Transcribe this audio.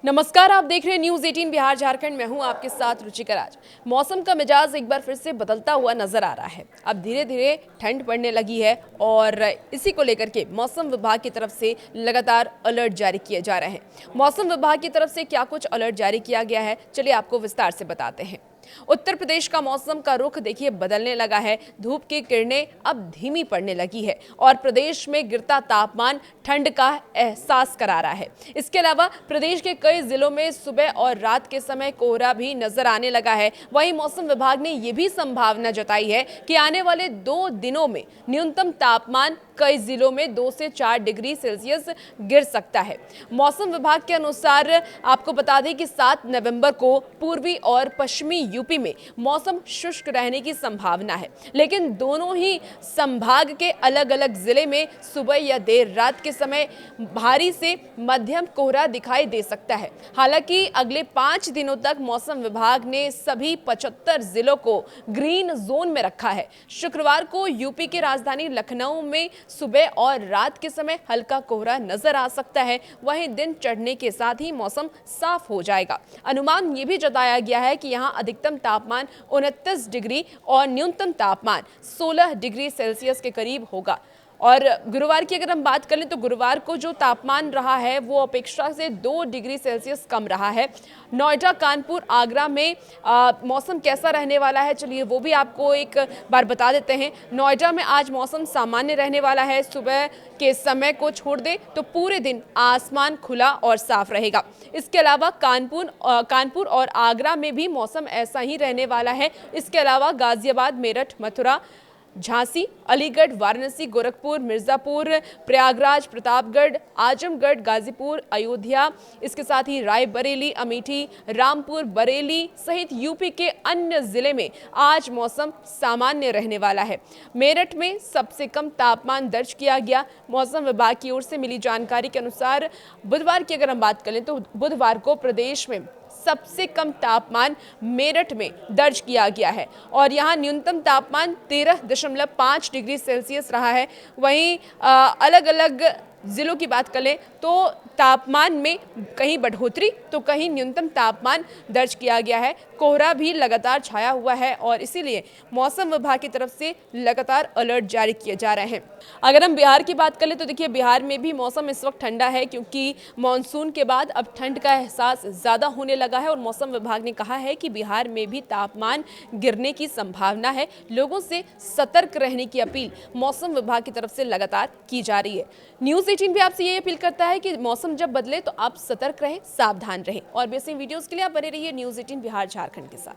नमस्कार, आप देख रहे हैं न्यूज 18 बिहार झारखंड। मैं हूं आपके साथ रुचिकर। आज मौसम का मिजाज एक बार फिर से बदलता हुआ नजर आ रहा है। अब धीरे धीरे ठंड पड़ने लगी है और इसी को लेकर के मौसम विभाग की तरफ से लगातार अलर्ट जारी किए जा रहे हैं। मौसम विभाग की तरफ से क्या कुछ अलर्ट जारी किया गया है, चलिए आपको विस्तार से बताते हैं। उत्तर प्रदेश का मौसम का रुख देखिए बदलने लगा है। धूप की किरणें अब धीमी पड़ने लगी है और प्रदेश में गिरता तापमान ठंड का एहसास करा रहा है। इसके अलावा प्रदेश के कई जिलों में सुबह और रात के समय कोहरा भी नजर आने लगा है। वहीं मौसम विभाग ने यह भी संभावना जताई है कि आने वाले 2 दिनों में न्यूनतम तापमान कई जिलों में 2 से 4 डिग्री सेल्सियस गिर सकता है। मौसम विभाग के अनुसार आपको बता दें कि 7 नवंबर को पूर्वी और पश्चिमी यूपी में मौसम शुष्क रहने की संभावना है, लेकिन दोनों ही संभाग के अलग अलग जिले में सुबह या देर रात के समय भारी से मध्यम कोहरा दिखाई दे सकता है। हालांकि अगले 5 दिनों तक मौसम विभाग ने सभी 75 जिलों को ग्रीन जोन में रखा है। शुक्रवार को यूपी की राजधानी लखनऊ में सुबह और रात के समय हल्का कोहरा नजर आ सकता है। वहीं दिन चढ़ने के साथ ही मौसम साफ हो जाएगा। अनुमान ये भी जताया गया है कि यहां अधिकतम तापमान 29 डिग्री और न्यूनतम तापमान 16 डिग्री सेल्सियस के करीब होगा। और गुरुवार की अगर हम बात करें तो गुरुवार को जो तापमान रहा है वो अपेक्षा से 2 डिग्री सेल्सियस कम रहा है। नोएडा, कानपुर, आगरा में मौसम कैसा रहने वाला है, चलिए वो भी आपको एक बार बता देते हैं। नोएडा में आज मौसम सामान्य रहने वाला है। सुबह के समय को छोड़ दें तो पूरे दिन आसमान खुला और साफ रहेगा। इसके अलावा कानपुर और आगरा में भी मौसम ऐसा ही रहने वाला है। इसके अलावा गाजियाबाद, मेरठ, मथुरा, झांसी, अलीगढ़, वाराणसी, गोरखपुर, मिर्जापुर, प्रयागराज, प्रतापगढ़, आजमगढ़, गाजीपुर, अयोध्या, इसके साथ ही रायबरेली, अमेठी, रामपुर, बरेली सहित यूपी के अन्य जिले में आज मौसम सामान्य रहने वाला है। मेरठ में सबसे कम तापमान दर्ज किया गया। मौसम विभाग की ओर से मिली जानकारी के अनुसार बुधवार की अगर हम बात करें तो बुधवार को प्रदेश में सबसे कम तापमान मेरठ में दर्ज किया गया है और यहां न्यूनतम तापमान 13.5 डिग्री सेल्सियस रहा है। वहीं अलग अलग जिलों की बात करें तो तापमान में कहीं बढ़ोतरी तो कहीं न्यूनतम तापमान दर्ज किया गया है। कोहरा भी लगातार छाया हुआ है और इसीलिए मौसम विभाग की तरफ से लगातार अलर्ट जारी किए जा रहे हैं। अगर हम बिहार की बात करें तो देखिए बिहार में भी मौसम इस वक्त ठंडा है, क्योंकि मानसून के बाद अब ठंड का एहसास ज़्यादा होने लगा है और मौसम विभाग ने कहा है कि बिहार में भी तापमान गिरने की संभावना है। लोगों से सतर्क रहने की अपील मौसम विभाग की तरफ से लगातार की जा रही है। न्यूज़ 18 भी आपसे ये अपील करता है कि मौसम जब बदले तो आप सतर्क रहें, सावधान रहें और बेसिक वीडियोस के लिए आप बने रहिए न्यूज़ 18 बिहार झारखंड के साथ।